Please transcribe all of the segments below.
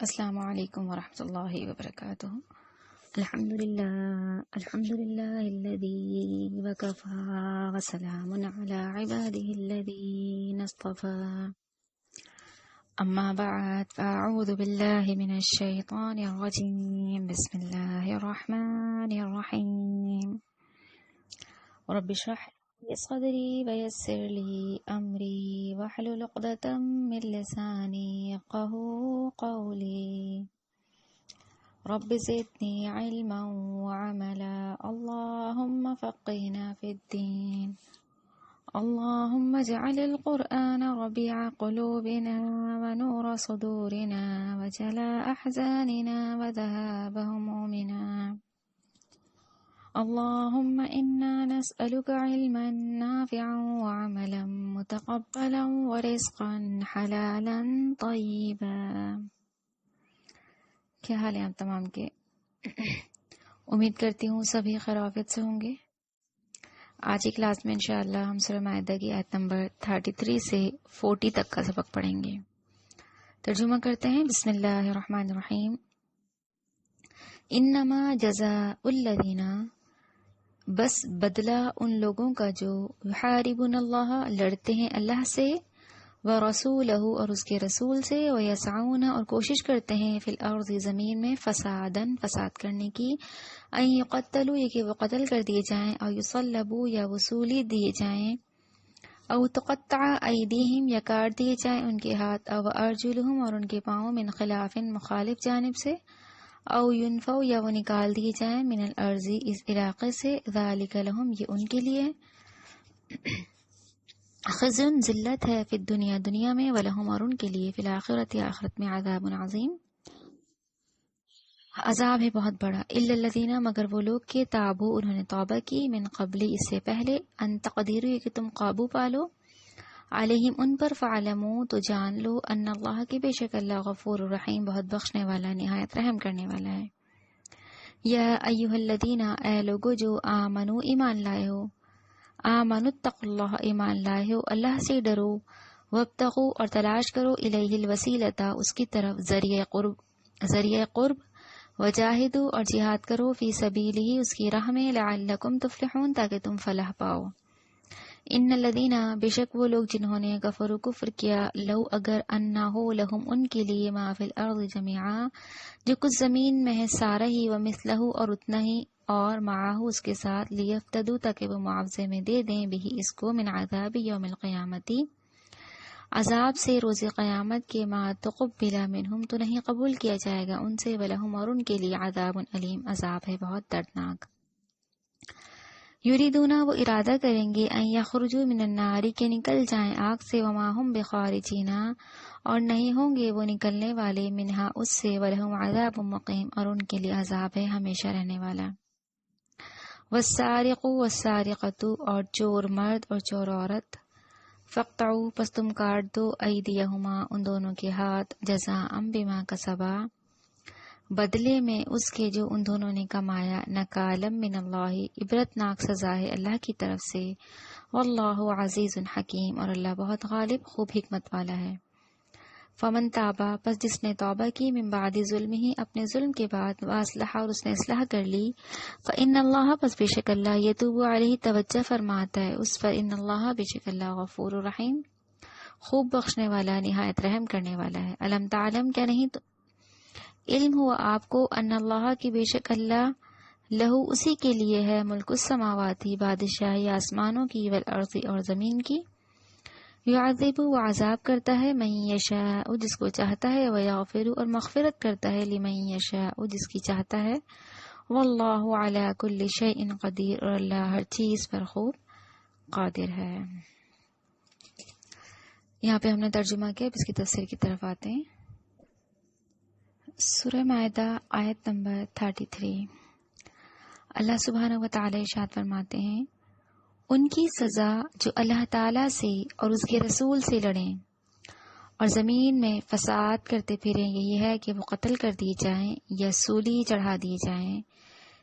السلام علیکم ورحمۃ اللہ وبرکاتہ۔ الحمد للہ الذی وکفی وسلام علی عبادہ الذین اصطفی، اما بعد فاعوذ باللہ من الشیطان الرجیم، بسم اللہ الرحمن الرحیم۔ رب اشرح لي صدری ویسر لی امری واحلل عقدۃ من لسانی یفقہوا قولی، رب زدنی علما وعملا، اللہم فقہنا فی الدین، اللہم اجعل القرآن ربیع قلوبنا ونور صدورنا وجلاء احزاننا وذهاب همومنا، اللہم انا نسألک علما نافعا وعملا متقبلا ورزقا حلالا طیبا۔ کیا حال ہے آپ تمام کے؟ امید کرتی ہوں سبھی خیریت سے ہوں گے۔ آج کی کلاس میں انشاءاللہ ہم سورہ مائدہ کی آیت نمبر 33 سے 40 تک کا سبق پڑھیں گے۔ ترجمہ کرتے ہیں، بسم اللہ الرحمن الرحیم۔ انما جزاء الذین، بس بدلہ ان لوگوں کا جو یحاربون اللہ، لڑتے ہیں اللہ سے، ورسولہ، اور اس کے رسول سے، ویسعون، اور کوشش کرتے ہیں، فی الارض، زمین میں، فسادن، فساد کرنے کی، ان یقتلوا، یہ کہ وہ قتل کر دیے جائیں، او یصلبوا، یا وصولی دیے جائیں، او تقطع ایدیہم، یا کاٹ دیے جائیں ان کے ہاتھ، او ارجلہم، اور ان کے پاؤں، من خلاف، مخالف جانب سے، او ینفوا، یا وہ نکال دیے جائیں، من الارض، اس علاقے سے، ذالک لہم، یہ ان کے لیے، خزن، ذلت ہے، فی الدنیا، دنیا میں، ولہم، اور ان کے لیے، فی الآخرۃ، آخرت میں، عذاب عظیم، عذاب ہے بہت بڑا، الا الذین، مگر وہ لوگ کہ تابوا، انہوں نے توبہ کی، من قبل، اس سے پہلے، ان تقدیروا، یہ کہ تم قابو پالو، علیہم، ان پر، فعلموا، تو جان لو، ان اللہ، کی بے شک اللہ، غفور الرحیم، بہت بخشنے والا، نہایت رحم کرنے والا ہے۔ یا ایھا الذین، اے لوگو جو آمنو، ایمان لائے ہو، آمنوا اتقوا اللہ، ایمان لائے ہو، اللہ سے ڈرو، وابتغوا، اور تلاش کرو، الیہ الوسیلۃ، اس کی طرف ذریعہ قرب، وجاہدوا، اور جہاد کرو، فی سبیلہ، اس کی راہ میں، لعلکم تفلحون، تاکہ تم فلاح پاؤ۔ ان الذین، بے شک وہ لوگ جنہوں نے کفروا، کفر کیا، لو، اگر، انا ہو، لہم، ان کے لیے، ما فی الارض جمیعا، جو کچھ زمین میں ہے سارا ہی، ومثلہ، اور اتنا ہی، اور معاہ، اس کے ساتھ، لیفتدوا، تاکہ وہ معاوضے میں دے دیں، بھی اس کو، من عذاب یوم القیامتی، عذاب سے روز قیامت کے، ما تقبل منہم، تو نہیں قبول کیا جائے گا ان سے، ولہم، اور ان کے لیے، عذاب علیم، عذاب ہے بہت دردناک۔ یریدون، وہ ارادہ کریں گے، ان یخرجوا من النار، کہ نکل جائیں آگ سے، وما ہم بخارجین، اور نہیں ہوں گے وہ نکلنے والے، منہا، اس سے، ولہم عذاب مقیم، اور ان کے لیے عذاب ہے ہمیشہ رہنے والا۔ والسارق والسارقۃ، اور چور مرد اور چور عورت، فاقطعوا، پس تم کاٹ دو، ایدیہما، ان دونوں کے ہاتھ، جزاء بما کسبا، بدلے میں اس کے جو ان دونوں نے کمایا، نکالا من اللہ، عبرتناک سزا ہے اللہ کی طرف سے، واللہ عزیز حکیم، اور اللہ بہت غالب، خوب حکمت والا ہے۔ فمن تابا، پس جس نے توبہ کی، من بعد ظلمہ، اپنے ظلم کے بعد، واصلح، اور اس نے اصلاح کر لی، فإن اللہ، پس بے شک اللہ، یتوب علیہ، توجہ فرماتا ہے اس پر، ان اللہ، بے شک اللہ، غفور الرحیم، خوب بخشنے والا، نہایت رحم کرنے والا ہے۔ الم تعلم، کیا نہیں تو علم ہوا آپ کو، ان اللہ، کی بے شک اللہ، لہو، اسی کے لیے ہے، ملک السماواتی، بادشاہی آسمانوں کی، والارض، اور زمین کی، یعذب، وہ عذاب کرتا ہے، من یشاء، جس کو چاہتا ہے، ویغفر، اور مغفرت کرتا ہے، لمن یشاء، جس کی چاہتا ہے، واللہ علی کل شیء قدیر، اور اللہ ہر چیز پر خوب قادر ہے۔ یہاں پہ ہم نے ترجمہ کیا، اب اس کی تفسیر کی طرف آتے ہیں۔ سورہ مائدہ آیت نمبر 33، اللہ سبحانہ و تعالی ارشاد فرماتے ہیں، ان کی سزا جو اللہ تعالی سے اور اس کے رسول سے لڑیں اور زمین میں فساد کرتے پھریں، یہی ہے کہ وہ قتل کر دیے جائیں، یا سولی چڑھا دیے جائیں،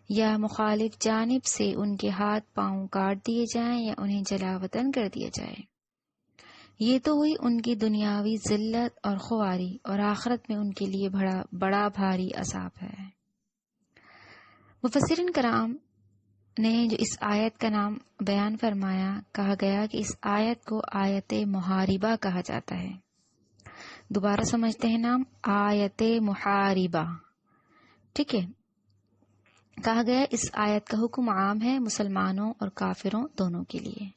یا مخالف جانب سے ان کے ہاتھ پاؤں کاٹ دیے جائیں، یا انہیں جلا وطن کر دیا جائے، یہ تو ہوئی ان کی دنیاوی ذلت اور خواری، اور آخرت میں ان کے لیے بڑا بھاری عذاب ہے۔ مفسرین کرام نے جو اس آیت کا نام بیان فرمایا، کہا گیا کہ اس آیت کو آیت محاربہ کہا جاتا ہے۔ دوبارہ سمجھتے ہیں نام، آیت محاربہ، ٹھیک ہے۔ کہا گیا اس آیت کا حکم عام ہے مسلمانوں اور کافروں دونوں کے لیے۔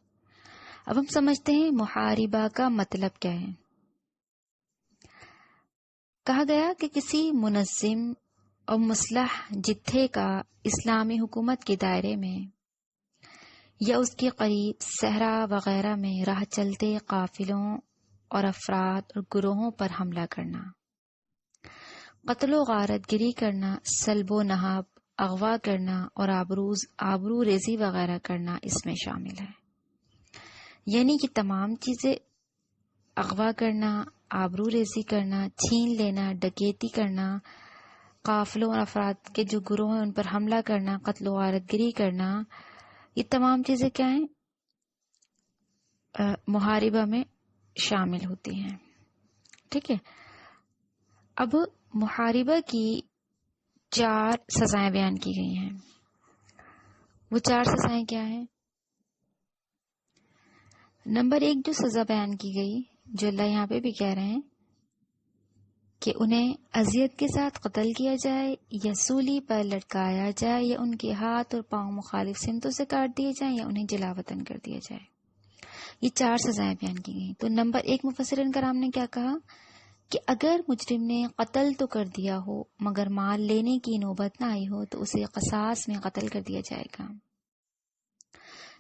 اب ہم سمجھتے ہیں محاربہ کا مطلب کیا ہے۔ کہا گیا کہ کسی منظم اور مسلح جتھے کا اسلامی حکومت کے دائرے میں یا اس کے قریب صحرا وغیرہ میں راہ چلتے قافلوں اور افراد اور گروہوں پر حملہ کرنا، قتل و غارت گری کرنا، سلب و نہب، اغوا کرنا اور آبرو ریزی وغیرہ کرنا اس میں شامل ہے۔ یعنی کہ تمام چیزیں، اغوا کرنا، آبرو ریزی کرنا، چھین لینا، ڈکیتی کرنا، قافلوں اور افراد کے جو گروہ ہیں ان پر حملہ کرنا، قتل و غارت گری کرنا، یہ تمام چیزیں کیا ہیں؟ محاربہ میں شامل ہوتی ہیں، ٹھیک ہے۔ اب محاربہ کی 4 سزائیں بیان کی گئی ہیں۔ وہ 4 سزائیں کیا ہیں؟ نمبر 1 جو سزا بیان کی گئی، جو اللہ یہاں پہ بھی کہہ رہے ہیں کہ انہیں اذیت کے ساتھ قتل کیا جائے یا سولی پر لٹکایا جائے یا ان کے ہاتھ اور پاؤں مخالف سمتوں سے کاٹ دیے جائیں یا انہیں جلا وطن کر دیا جائے، یہ 4 سزائیں بیان کی گئیں۔ تو نمبر 1 مفسرین کرام نے کیا کہا کہ اگر مجرم نے قتل تو کر دیا ہو مگر مال لینے کی نوبت نہ آئی ہو تو اسے قصاص میں قتل کر دیا جائے گا۔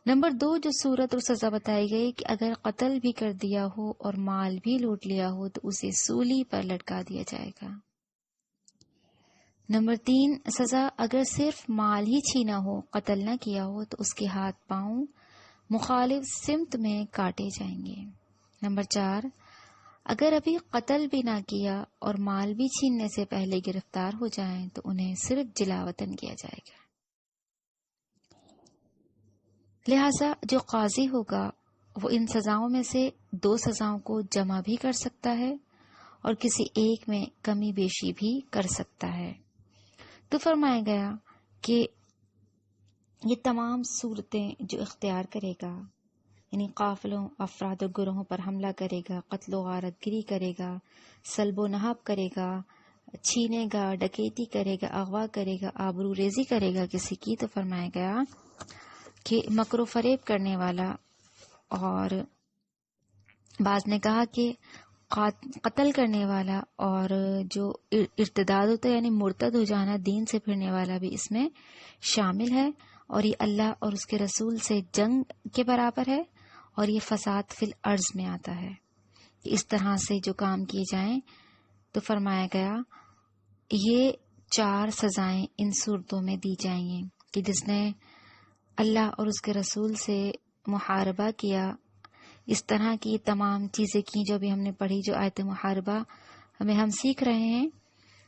نمبر 2 جو صورت اور سزا بتائی گئی کہ اگر قتل بھی کر دیا ہو اور مال بھی لوٹ لیا ہو تو اسے سولی پر لٹکا دیا جائے گا۔ نمبر 3 سزا اگر صرف مال ہی چھینا ہو، قتل نہ کیا ہو تو اس کے ہاتھ پاؤں مخالف سمت میں کاٹے جائیں گے۔ نمبر 4 اگر ابھی قتل بھی نہ کیا اور مال بھی چھیننے سے پہلے گرفتار ہو جائیں تو انہیں صرف جلا وطن کیا جائے گا۔ لہذا جو قاضی ہوگا وہ ان سزاؤں میں سے 2 سزاؤں کو جمع بھی کر سکتا ہے اور کسی ایک میں کمی بیشی بھی کر سکتا ہے۔ تو فرمایا گیا کہ یہ تمام صورتیں جو اختیار کرے گا، یعنی قافلوں، افراد و گروہوں پر حملہ کرے گا، قتل و غارت گری کرے گا، سلب و نہب کرے گا، چھینے گا، ڈکیتی کرے گا، اغوا کرے گا، آبرو ریزی کرے گا کسی کی، تو فرمایا گیا کہ مکر و فریب کرنے والا، اور بعض نے کہا کہ قتل کرنے والا اور جو ارتداد ہوتا ہے یعنی مرتد ہو جانا، دین سے پھرنے والا بھی اس میں شامل ہے، اور یہ اللہ اور اس کے رسول سے جنگ کے برابر ہے، اور یہ فساد فی الارض میں آتا ہے۔ اس طرح سے جو کام کیے جائیں تو فرمایا گیا یہ 4 سزائیں ان صورتوں میں دی جائیں گی کہ جس نے اللہ اور اس کے رسول سے محاربہ کیا، اس طرح کی تمام چیزیں کی جو بھی ہم نے پڑھی، جو آیت محاربہ ہمیں ہم سیکھ رہے ہیں۔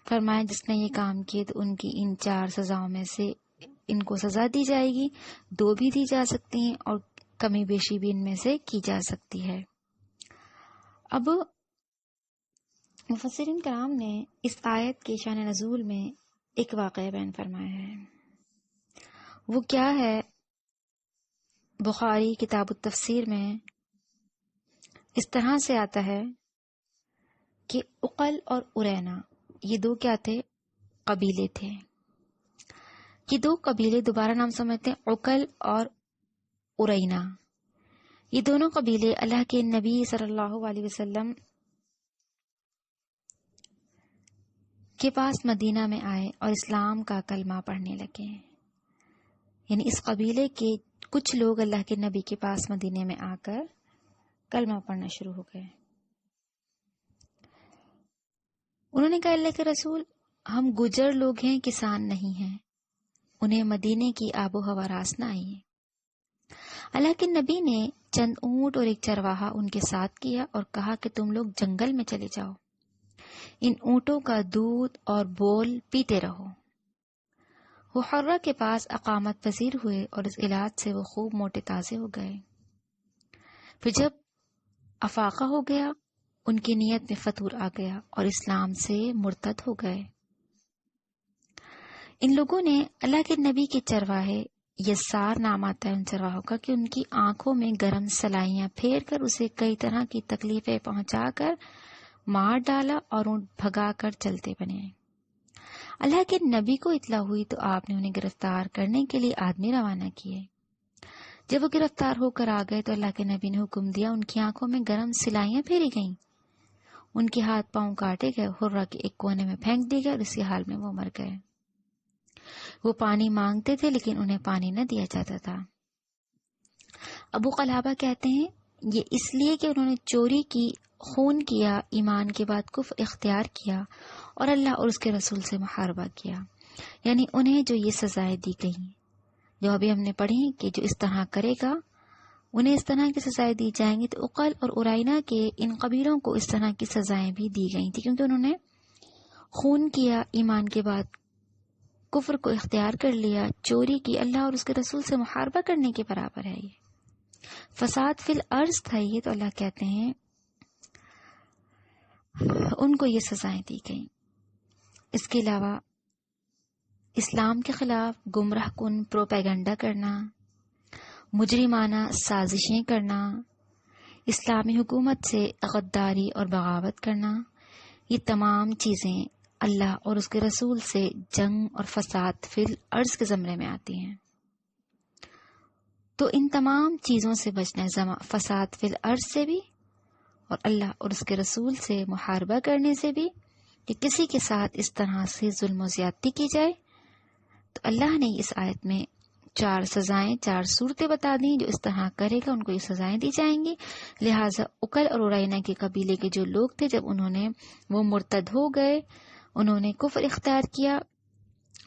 فرمایا جس نے یہ کام کیے تو ان کی ان 4 سزاؤں میں سے ان کو سزا دی جائے گی، 2 بھی دی جا سکتی ہیں اور کمی بیشی بھی ان میں سے کی جا سکتی ہے۔ اب مفسرین کرام نے اس آیت کے شان نزول میں ایک واقعہ بیان فرمایا ہے۔ وہ کیا ہے؟ بخاری کتاب التفسیر میں اس طرح سے آتا ہے کہ عقل اور ارینا یہ 2 کیا تھے؟ قبیلے تھے۔ یہ 2 قبیلے دوبارہ نام سمجھتے ہیں، عقل اور ارینا۔ یہ دونوں قبیلے اللہ کے نبی صلی اللہ علیہ وسلم کے پاس مدینہ میں آئے اور اسلام کا کلمہ پڑھنے لگے۔ یعنی اس قبیلے کے کچھ لوگ اللہ کے نبی کے پاس مدینے میں آ کر کلمہ پڑھنا شروع ہو گئے۔ انہوں نے کہا اللہ کے رسول، ہم گجر لوگ ہیں، کسان نہیں ہیں، انہیں مدینے کی آب و ہوا راس نہ آئی ہے۔ اللہ کے نبی نے چند اونٹ اور ایک چرواہا ان کے ساتھ کیا اور کہا کہ تم لوگ جنگل میں چلے جاؤ، ان اونٹوں کا دودھ اور بول پیتے رہو۔ وہ حرہ کے پاس اقامت پذیر ہوئے اور اس علاج سے وہ خوب موٹے تازے ہو گئے۔ پھر جب افاقہ ہو گیا، ان کی نیت میں فتور آ گیا اور اسلام سے مرتد ہو گئے۔ ان لوگوں نے اللہ کے نبی کے چرواہے، یسار نام آتا ہے ان چرواہوں کا، کہ ان کی آنکھوں میں گرم سلائیاں پھیر کر اسے کئی طرح کی تکلیفیں پہنچا کر مار ڈالا اور اونٹ بھگا کر چلتے بنے۔ اللہ کے نبی کو اطلاع ہوئی تو آپ نے انہیں گرفتار کرنے کے لیے آدمی روانہ کیے۔ جب وہ گرفتار ہو کر آ گئے تو اللہ کے نبی نے حکم دیا، ان کی آنکھوں میں گرم سلائیاں پھیری گئیں، ان کے ہاتھ پاؤں کاٹے گئے، ہرہ کے ایک کونے میں پھینک دیے گئے اور اسی حال میں وہ مر گئے۔ وہ پانی مانگتے تھے لیکن انہیں پانی نہ دیا جاتا تھا۔ ابو قلابہ کہتے ہیں یہ اس لیے کہ انہوں نے چوری کی، خون کیا، ایمان کے بعد کفر اختیار کیا اور اللہ اور اس کے رسول سے محاربہ کیا، یعنی انہیں جو یہ سزائیں دی گئیں جو ابھی ہم نے پڑھی کہ جو اس طرح کرے گا انہیں اس طرح کی سزائیں دی جائیں گی۔ تو عقل اور ارائنا کے ان قبیلوں کو اس طرح کی سزائیں بھی دی گئی تھی کیونکہ انہوں نے خون کیا، ایمان کے بعد کفر کو اختیار کر لیا، چوری کی، اللہ اور اس کے رسول سے محاربہ کرنے کے برابر ہے۔ یہ فساد فی الارض تھا یہ، تو اللہ کہتے ہیں ان کو یہ سزائیں دی گئیں۔ اس کے علاوہ اسلام کے خلاف گمراہ کن پروپیگنڈا کرنا، مجرمانہ سازشیں کرنا، اسلامی حکومت سے غداری اور بغاوت کرنا، یہ تمام چیزیں اللہ اور اس کے رسول سے جنگ اور فساد فی الارض کے زمرے میں آتی ہیں۔ تو ان تمام چیزوں سے بچنا ہے، فساد فی الارض سے بھی اور اللہ اور اس کے رسول سے محاربہ کرنے سے بھی، کہ کسی کے ساتھ اس طرح سے ظلم و زیادتی کی جائے۔ تو اللہ نے اس آیت میں 4 سزائیں، 4 صورتیں بتا دیں، جو اس طرح کرے گا ان کو یہ سزائیں دی جائیں گی۔ لہٰذا عقل اور ارائنا کے قبیلے کے جو لوگ تھے، جب وہ مرتد ہو گئے، انہوں نے کفر اختیار کیا،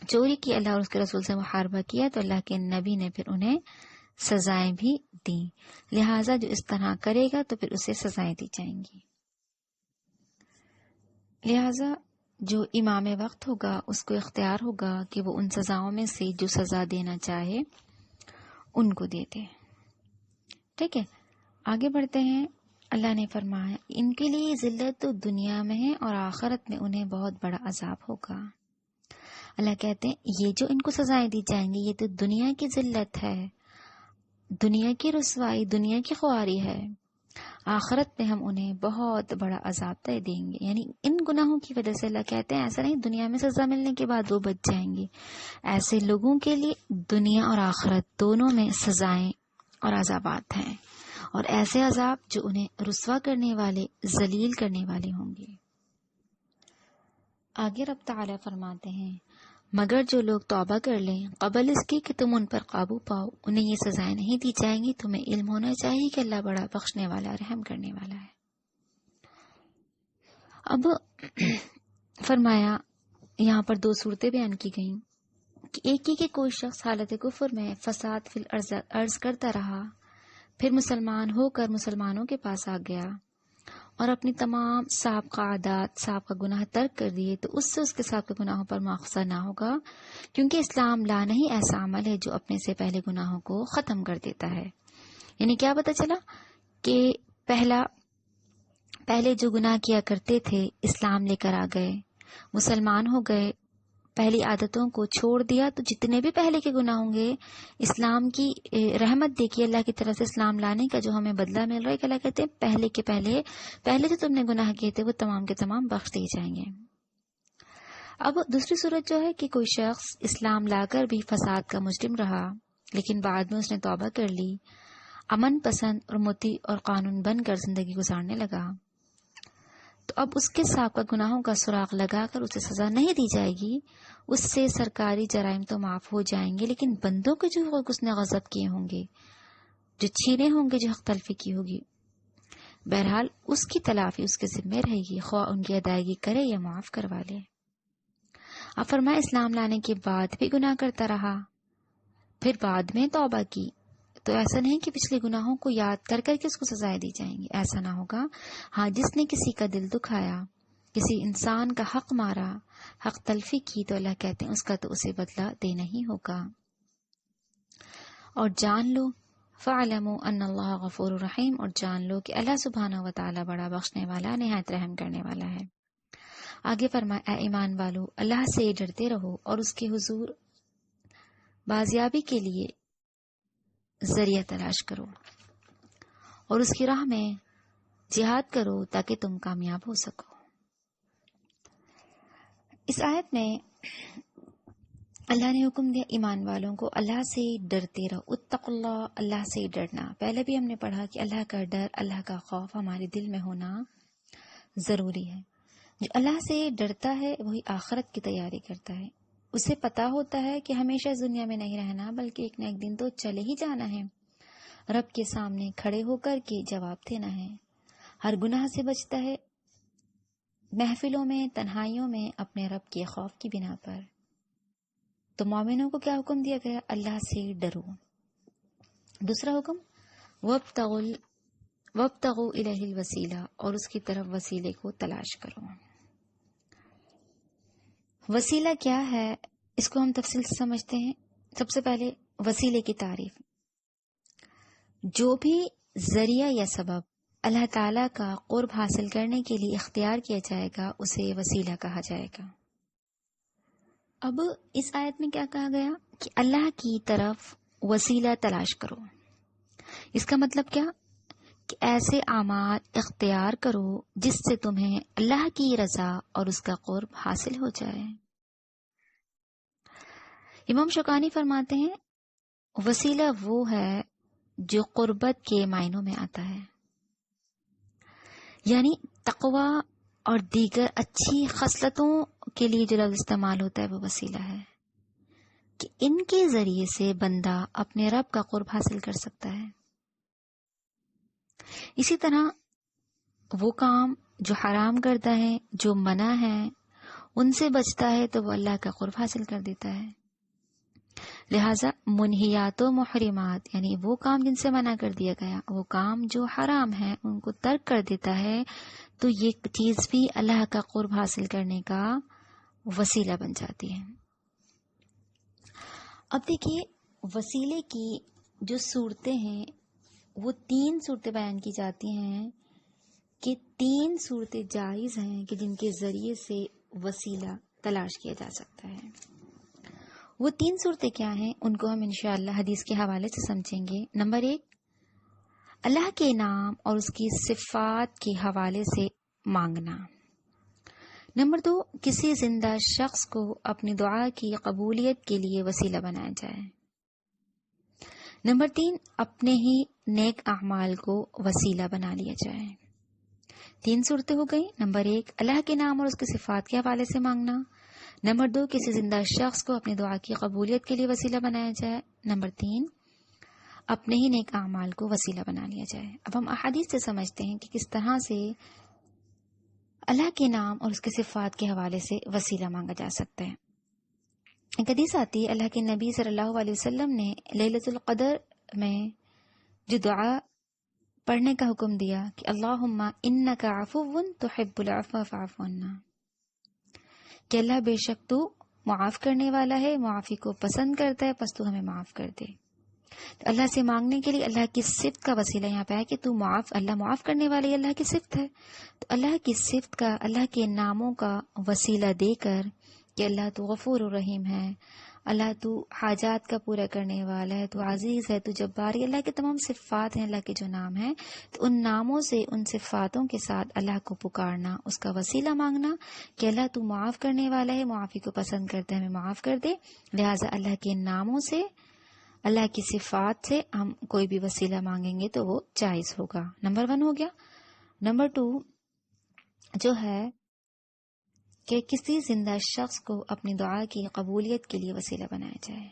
چوری کی، اللہ اور اس کے رسول سے محاربہ کیا، تو اللہ کے نبی نے پھر انہیں سزائیں بھی دیں۔ لہٰذا جو اس طرح کرے گا تو پھر اسے سزائیں دی جائیں گی۔ لہٰذا جو امام وقت ہوگا اس کو اختیار ہوگا کہ وہ ان سزاؤں میں سے جو سزا دینا چاہے ان کو دے دے۔ ٹھیک ہے، آگے بڑھتے ہیں۔ اللہ نے فرمایا ان کے لیے ذلت تو دنیا میں ہے اور آخرت میں انہیں بہت بڑا عذاب ہوگا۔ اللہ کہتے ہیں یہ جو ان کو سزائیں دی جائیں گی یہ تو دنیا کی ذلت ہے، دنیا کی رسوائی، دنیا کی خواری ہے۔ آخرت میں ہم انہیں بہت بڑا عذاب دے دیں گے، یعنی ان گناہوں کی وجہ سے اللہ کہتے ہیں ایسا نہیں دنیا میں سزا ملنے کے بعد وہ بچ جائیں گے، ایسے لوگوں کے لیے دنیا اور آخرت دونوں میں سزائیں اور عذابات ہیں، اور ایسے عذاب جو انہیں رسوا کرنے والے، ذلیل کرنے والے ہوں گے۔ آگے رب تعالیٰ فرماتے ہیں مگر جو لوگ توبہ کر لیں قبل اس کی کہ تم ان پر قابو پاؤ، انہیں یہ سزائیں نہیں دی جائیں گی۔ تمہیں علم ہونا چاہیے کہ اللہ بڑا بخشنے والا، رحم کرنے والا ہے۔ اب فرمایا یہاں پر 2 صورتیں بیان کی گئیں کہ ایک ہی کہ کوئی شخص حالت کفر میں فساد فی الارض کرتا رہا، پھر مسلمان ہو کر مسلمانوں کے پاس آ گیا اور اپنی تمام سابقہ عادات، سابقہ گناہ ترک کر دیے، تو اس سے اس کے سابقہ گناہوں پر مواخذہ نہ ہوگا، کیونکہ اسلام لا نہیں ایسا عمل ہے جو اپنے سے پہلے گناہوں کو ختم کر دیتا ہے۔ یعنی کیا پتہ چلا کہ پہلے جو گناہ کیا کرتے تھے اسلام لے کر آ گئے، مسلمان ہو گئے، پہلی عادتوں کو چھوڑ دیا، تو جتنے بھی پہلے کے گناہ ہوں گے اسلام کی رحمت دیکھیے اللہ کی طرف سے اسلام لانے کا جو ہمیں بدلہ مل رہا ہے کہ اللہ کہتے ہیں پہلے جو تم نے گناہ کیے تھے وہ تمام کے تمام بخش دیے جائیں گے۔ اب دوسری صورت جو ہے کہ کوئی شخص اسلام لا کر بھی فساد کا مجرم رہا لیکن بعد میں اس نے توبہ کر لی، امن پسند اور مطیع اور قانون بن کر زندگی گزارنے لگا، تو اب اس کے سابقہ گناہوں کا سراغ لگا کر اسے سزا نہیں دی جائے گی، اس سے سرکاری جرائم تو معاف ہو جائیں گے، لیکن بندوں کے جو حقوق اس نے غصب کیے ہوں گے، جو چھینے ہوں گے، جو حق تلفی کی ہوگی، بہرحال اس کی تلافی اس کے ذمہ رہے گی، خواہ ان کی ادائیگی کرے یا معاف کروا لے۔ اب فرمایا اسلام لانے کے بعد بھی گناہ کرتا رہا، پھر بعد میں توبہ کی، تو ایسا نہیں کہ پچھلے گناہوں کو یاد کر کر کے اس کو سزائیں دی جائیں گی، ایسا نہ ہوگا۔ ہاں جس نے کسی کا دل دکھایا، کسی انسان کا حق مارا، حق تلفی کی، تو اللہ کہتے ہیں اس کا تو اسے بدلہ دینا ہی ہوگا۔ اور جان لو فَاعْلَمُوا أَنَّ اللَّهَ غَفُورٌ رَحِيمٌ، اور جان لو کہ اللہ سبحانہ و تعالی بڑا بخشنے والا نہایت رحم کرنے والا ہے۔ آگے فرمایا اے ایمان والو، اللہ سے ڈرتے رہو اور اس کے حضور بازیابی کے لیے ذریعہ تلاش کرو اور اس کی راہ میں جہاد کرو تاکہ تم کامیاب ہو سکو۔ اس آیت میں اللہ نے حکم دیا ایمان والوں کو اللہ سے ڈرتے رہو، اتقوا اللہ، اللہ سے ڈرنا۔ پہلے بھی ہم نے پڑھا کہ اللہ کا ڈر، اللہ کا خوف ہمارے دل میں ہونا ضروری ہے۔ جو اللہ سے ڈرتا ہے وہی آخرت کی تیاری کرتا ہے، اسے پتا ہوتا ہے کہ ہمیشہ اس دنیا میں نہیں رہنا بلکہ ایک نہ ایک دن تو چلے ہی جانا ہے، رب کے سامنے کھڑے ہو کر کے جواب دینا ہے۔ ہر گناہ سے بچتا ہے، محفلوں میں، تنہائیوں میں، اپنے رب کے خوف کی بنا پر۔ تو مومنوں کو کیا حکم دیا گیا؟ اللہ سے ڈرو۔ دوسرا حکم وابتغوا الیہ الوسیلہ، اور اس کی طرف وسیلے کو تلاش کرو۔ وسیلہ کیا ہے اس کو ہم تفصیل سے سمجھتے ہیں۔ سب سے پہلے وسیلے کی تعریف، جو بھی ذریعہ یا سبب اللہ تعالیٰ کا قرب حاصل کرنے کے لیے اختیار کیا جائے گا اسے وسیلہ کہا جائے گا۔ اب اس آیت میں کیا کہا گیا کہ اللہ کی طرف وسیلہ تلاش کرو۔ اس کا مطلب کیا کہ ایسے اعمال اختیار کرو جس سے تمہیں اللہ کی رضا اور اس کا قرب حاصل ہو جائے۔ امام شوکانی فرماتے ہیں وسیلہ وہ ہے جو قربت کے معنوں میں آتا ہے، یعنی تقوی اور دیگر اچھی خصلتوں کے لیے جو لفظ استعمال ہوتا ہے وہ وسیلہ ہے کہ ان کے ذریعے سے بندہ اپنے رب کا قرب حاصل کر سکتا ہے۔ اسی طرح وہ کام جو حرام کرتا ہے، جو منع ہے، ان سے بچتا ہے تو وہ اللہ کا قرب حاصل کر دیتا ہے۔ لہذا منہیات و محرمات، یعنی وہ کام جن سے منع کر دیا گیا، وہ کام جو حرام ہے ان کو ترک کر دیتا ہے تو یہ چیز بھی اللہ کا قرب حاصل کرنے کا وسیلہ بن جاتی ہے۔ اب دیکھیے وسیلے کی جو صورتیں ہیں وہ 3 صورتیں بیان کی جاتی ہیں کہ 3 صورتیں جائز ہیں کہ جن کے ذریعے سے وسیلہ تلاش کیا جا سکتا ہے۔ وہ 3 صورتیں کیا ہیں ان کو ہم انشاءاللہ حدیث کے حوالے سے سمجھیں گے۔ نمبر 1، اللہ کے نام اور اس کی صفات کے حوالے سے مانگنا۔ نمبر 2، کسی زندہ شخص کو اپنی دعا کی قبولیت کے لیے وسیلہ بنایا جائے۔ نمبر 3، اپنے ہی نیک اعمال کو وسیلہ بنا لیا جائے۔ 3 صورتیں ہو گئی۔ نمبر 1، اللہ کے نام اور اس کی صفات کے حوالے سے مانگنا۔ نمبر 2، کسی زندہ شخص کو اپنی دعا کی قبولیت کے لیے وسیلہ بنایا جائے۔ نمبر 3، اپنے ہی نیک اعمال کو وسیلہ بنا لیا جائے۔ اب ہم احادیث سے سمجھتے ہیں کہ کس طرح سے اللہ کے نام اور اس کے صفات کے حوالے سے وسیلہ مانگا جا سکتا ہے۔ ایک حدیث آتی ہے اللہ کے نبی صلی اللہ علیہ وسلم نے لیلۃ القدر میں جو دعا پڑھنے کا حکم دیا کہ اللہم انک عفو تحب العفو فاعف عنا، کہ اللہ بے شک تو معاف کرنے والا ہے، معافی کو پسند کرتا ہے، پس تو ہمیں معاف کر دے۔ تو اللہ سے مانگنے کے لیے اللہ کی صفت کا وسیلہ یہاں پہ ہے کہ تو اللہ معاف کرنے والا، یہ اللہ کی صفت ہے، تو اللہ کی صفت کا، اللہ کے ناموں کا وسیلہ دے کر کہ اللہ تو غفور الرحیم ہے، اللہ تو حاجات کا پورا کرنے والا ہے، تو عزیز ہے، تو جبار، اللہ کے تمام صفات ہیں، اللہ کے جو نام ہیں، تو ان ناموں سے، ان صفاتوں کے ساتھ اللہ کو پکارنا، اس کا وسیلہ مانگنا کہ اللہ تو معاف کرنے والا ہے، معافی کو پسند کرتا ہے، ہمیں معاف کر دے۔ لہٰذا اللہ کے ناموں سے، اللہ کی صفات سے ہم کوئی بھی وسیلہ مانگیں گے تو وہ جائز ہوگا۔ نمبر 1 ہو گیا۔ نمبر 2 جو ہے کہ کسی زندہ شخص کو اپنی دعا کی قبولیت کے لیے وسیلہ بنایا جائے۔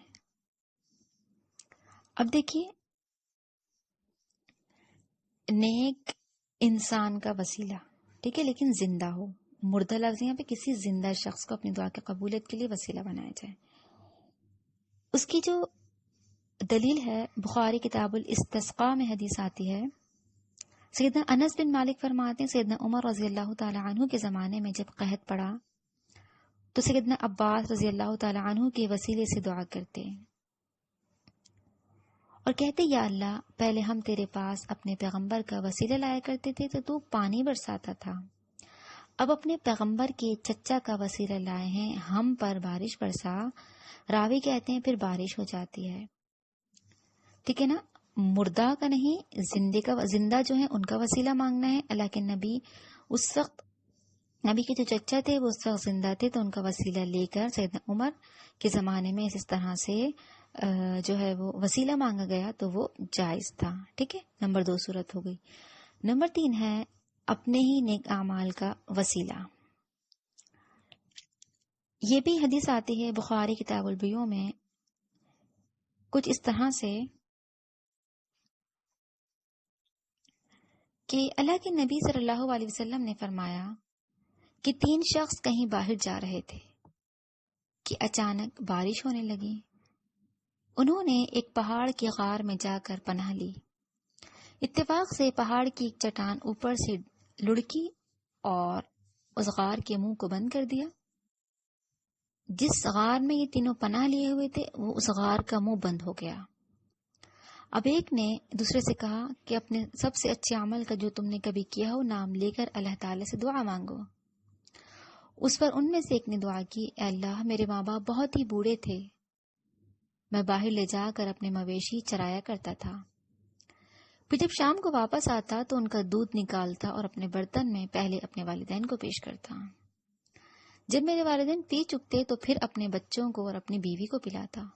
اب دیکھیے نیک انسان کا وسیلہ، ٹھیک ہے، لیکن زندہ ہو، مردہ لفظ یہاں پہ کسی زندہ شخص کو اپنی دعا کی قبولیت کے لیے وسیلہ بنایا جائے۔ اس کی جو دلیل ہے بخاری کتاب الاستسقاء میں حدیث آتی ہے، سیدنا انس بن مالک فرماتے ہیں سیدنا عمر رضی اللہ تعالی عنہ کے زمانے میں جب قحط پڑا تو سیدنا عباس رضی اللہ تعالی عنہ کے وسیلے سے دعا کرتے اور کہتے یا اللہ پہلے ہم تیرے پاس اپنے پیغمبر کا وسیلہ لایا کرتے تھے تو پانی برساتا تھا، اب اپنے پیغمبر کے چچا کا وسیلہ لائے ہیں، ہم پر بارش برسا۔ راوی کہتے ہیں پھر بارش ہو جاتی ہے، ٹھیک ہے نا، مردہ کا نہیں، زندہ جو ہیں ان کا وسیلہ مانگنا ہے۔ اللہ کے نبی اس وقت، نبی کے جو چچا تھے وہ اس وقت زندہ تھے تو ان کا وسیلہ لے کر سیدنا عمر کے زمانے میں اس طرح سے جو ہے وہ وسیلہ مانگا گیا تو وہ جائز تھا، ٹھیک ہے۔ نمبر 2 صورت ہو گئی۔ نمبر 3 ہے اپنے ہی نیک اعمال کا وسیلہ۔ یہ بھی حدیث آتی ہے بخاری کتاب البیوع میں کچھ اس طرح سے کہ اللہ کے نبی صلی اللہ علیہ وسلم نے فرمایا کہ 3 شخص کہیں باہر جا رہے تھے کہ اچانک بارش ہونے لگی۔ انہوں نے ایک پہاڑ کی غار میں جا کر پناہ لی۔ اتفاق سے پہاڑ کی ایک چٹان اوپر سے لڑکی اور اس غار کے منہ کو بند کر دیا۔ جس غار میں یہ تینوں پناہ لیے ہوئے تھے وہ اس غار کا منہ بند ہو گیا۔ اب ایک نے دوسرے سے کہا کہ اپنے سب سے اچھے عمل کا جو تم نے کبھی کیا ہو نام لے کر اللہ تعالی سے دعا مانگو۔ اس پر ان میں سے ایک نے دعا کی، اے اللہ میرے ماں باپ بہت ہی بوڑھے تھے، میں باہر لے جا کر اپنے مویشی چرایا کرتا تھا، پھر جب شام کو واپس آتا تو ان کا دودھ نکالتا اور اپنے برتن میں پہلے اپنے والدین کو پیش کرتا، جب میرے والدین پی چکتے تو پھر اپنے بچوں کو اور اپنی بیوی کو پلاتا۔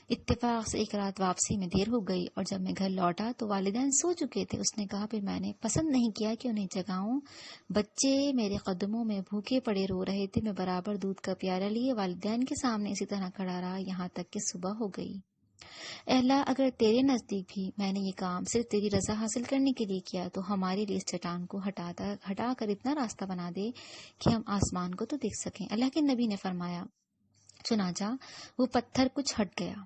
اتفاق سے ایک رات واپسی میں دیر ہو گئی اور جب میں گھر لوٹا تو والدین سو چکے تھے۔ اس نے کہا پھر میں نے پسند نہیں کیا کہ انہیں جگاؤں، بچے میرے قدموں میں بھوکے پڑے رو رہے تھے، میں برابر دودھ کا پیالہ لیے والدین کے سامنے اسی طرح کھڑا رہا یہاں تک کہ صبح ہو گئی۔ اے اللہ اگر تیرے نزدیک بھی میں نے یہ کام صرف تیری رضا حاصل کرنے کے لیے کیا تو ہمارے لیے اس چٹان کو ہٹا کر اتنا راستہ بنا دے کہ ہم آسمان کو تو دیکھ سکیں۔ اللہ کے نبی نے فرمایا، چنانچہ وہ پتھر کچھ ہٹ گیا۔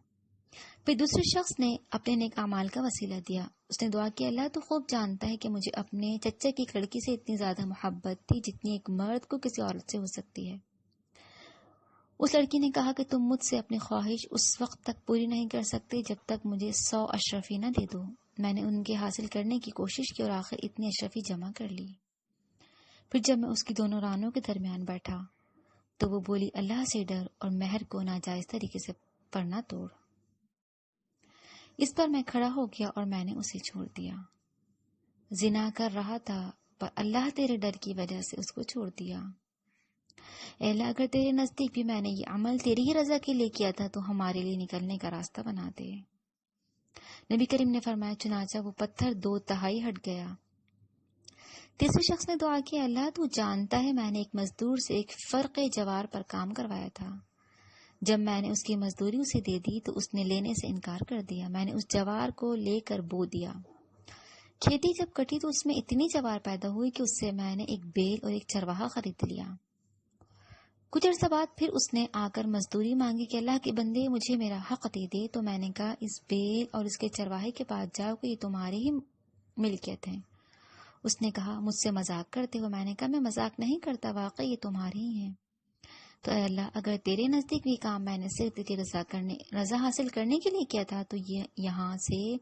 پھر دوسرے شخص نے اپنے نیک اعمال کا وسیلہ دیا۔ اس نے دعا کی، اللہ تو خوب جانتا ہے کہ مجھے اپنے چچا کی ایک لڑکی سے اتنی زیادہ محبت تھی جتنی ایک مرد کو کسی عورت سے ہو سکتی ہے۔ اس لڑکی نے کہا کہ تم مجھ سے اپنی خواہش اس وقت تک پوری نہیں کر سکتے جب تک مجھے 100 اشرفی نہ دے دو۔ میں نے ان کے حاصل کرنے کی کوشش کی اور آخر اتنی اشرفی جمع کر لی۔ پھر جب میں اس کی دونوں رانوں کے درمیان بیٹھا تو وہ بولی، اللہ سے ڈر اور مہر کو ناجائز طریقے سے پر نہ توڑ۔ اس پر میں کھڑا ہو گیا اور میں نے اسے چھوڑ دیا۔ زنا کر رہا تھا پر اللہ تیرے ڈر کی وجہ سے اس کو چھوڑ دیا۔ اے اللہ اگر تیرے نزدیک بھی میں نے یہ عمل تیری ہی رضا کے لیے کیا تھا تو ہمارے لیے نکلنے کا راستہ بنا دے۔ نبی کریم نے فرمایا، چنانچہ وہ پتھر 2/3 ہٹ گیا۔ تیسرے شخص نے دعا کی، اللہ تو جانتا ہے میں نے ایک مزدور سے ایک فرق جوار پر کام کروایا تھا، جب میں نے اس کی مزدوری اسے دے دی تو اس نے لینے سے انکار کر دیا۔ میں نے اس جوار کو لے کر بو دیا، کھیتی جب کٹی تو اس میں اتنی جوار پیدا ہوئی کہ اس سے میں نے ایک بیل اور ایک چرواہا خرید لیا۔ کچھ عرصہ بعد پھر اس نے آ کر مزدوری مانگی کہ اللہ کے بندے مجھے میرا حق دے دے، تو میں نے کہا اس بیل اور اس کے چرواہے کے پاس جاؤ کہ یہ تمہاری ہی ملکیت ہے۔ اس نے کہا مجھ سے مذاق کرتے ہو؟ میں نے کہا میں مذاق نہیں کرتا، واقعی یہ تمہاری ہی ہیں۔ تو اے اللہ اگر تیرے نزدیک بھی کام میں نے صرف تیری رضا حاصل کرنے کے لیے کیا تھا تو یہ یہاں سے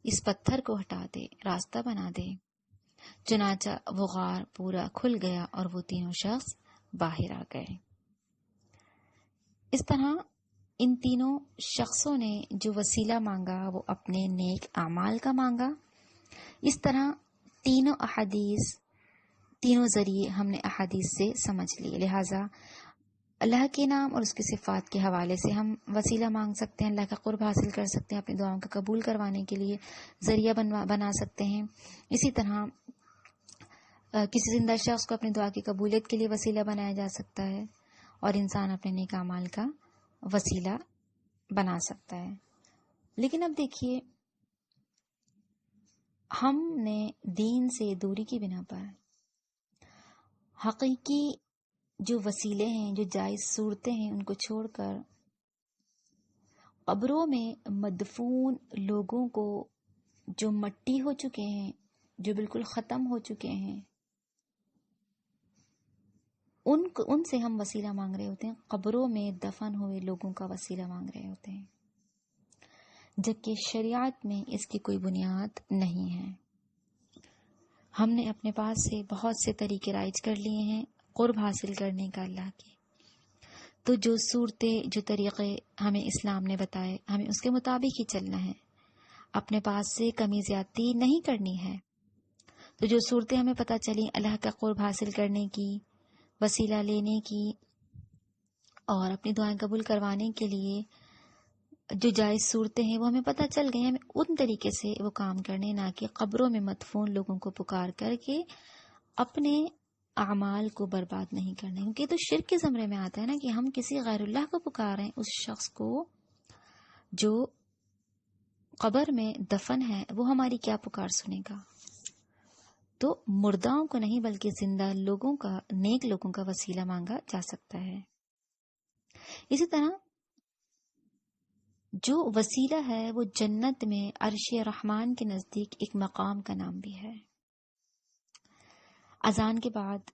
اس پتھر کو ہٹا دے، راستہ بنا دے۔ چنانچہ وہ غار پورا کھل گیا اور وہ تینوں شخص باہر آ گئے۔ اس طرح ان تینوں شخصوں نے جو وسیلہ مانگا وہ اپنے نیک اعمال کا مانگا۔ اس طرح تینوں ذریعے ہم نے احادیث سے سمجھ لیے، لہٰذا اللہ کے نام اور اس کی صفات کے حوالے سے ہم وسیلہ مانگ سکتے ہیں، اللہ کا قرب حاصل کر سکتے ہیں، اپنی دعاؤں کا قبول کروانے کے لیے ذریعہ بنا سکتے ہیں۔ اسی طرح کسی زندہ شخص کو اپنی دعا کی قبولیت کے لیے وسیلہ بنایا جا سکتا ہے اور انسان اپنے نیک اعمال کا وسیلہ بنا سکتا ہے۔ لیکن اب دیکھیے، ہم نے دین سے دوری کی بنا پر حقیقی جو وسیلے ہیں، جو جائز صورتیں ہیں، ان کو چھوڑ کر قبروں میں مدفون لوگوں کو جو مٹی ہو چکے ہیں، جو بالکل ختم ہو چکے ہیں، ان سے ہم وسیلہ مانگ رہے ہوتے ہیں، قبروں میں دفن ہوئے لوگوں کا وسیلہ مانگ رہے ہوتے ہیں۔ جبکہ شریعت میں اس کی کوئی بنیاد نہیں ہے۔ ہم نے اپنے پاس سے بہت سے طریقے رائج کر لیے ہیں قرب حاصل کرنے کا اللہ کے، تو جو صورتیں، جو طریقے ہمیں اسلام نے بتائے، ہمیں اس کے مطابق ہی چلنا ہے، اپنے پاس سے کمی زیادتی نہیں کرنی ہے۔ تو جو صورتیں ہمیں پتہ چلیں اللہ کا قرب حاصل کرنے کی، وسیلہ لینے کی اور اپنی دعائیں قبول کروانے کے لیے جو جائز صورتیں ہیں وہ ہمیں پتہ چل گئی، ہمیں ان طریقے سے وہ کام کرنے، نہ کہ قبروں میں مدفون لوگوں کو پکار کر کے اپنے اعمال کو برباد نہیں کرنا، کیونکہ تو شرک کے زمرے میں آتا ہے نا کہ ہم کسی غیر اللہ کو پکار رہے ہیں، اس شخص کو جو قبر میں دفن ہے وہ ہماری کیا پکار سنے گا۔ تو مرداؤں کو نہیں بلکہ زندہ لوگوں کا، نیک لوگوں کا وسیلہ مانگا جا سکتا ہے۔ اسی طرح جو وسیلہ ہے وہ جنت میں عرش رحمان کے نزدیک ایک مقام کا نام بھی ہے۔ اذان کے بعد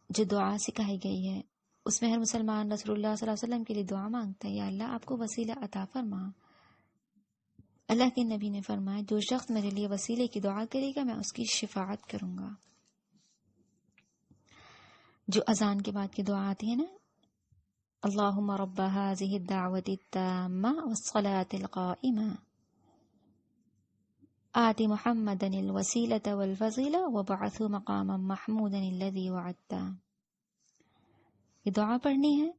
جو دعا سکھائی گئی ہے اس میں ہر مسلمان رسول اللہ صلی اللہ علیہ وسلم کے لیے دعا مانگتا ہے، یا اللہ آپ کو وسیلہ عطا فرما۔ اللہ کے نبی نے فرمایا جو شخص میرے لیے وسیلے کی دعا کرے گا میں اس کی شفاعت کروں گا۔ جو اذان کے بعد کی دعا آتی ہے نا، اللہم رب هذه الدعوة التامة والصلاة القائمة آت محمدا الوسیلة والفضیلة وبعثه مقاما محمودا الذی وعدته۔ یہ دعا پڑھنی ہے۔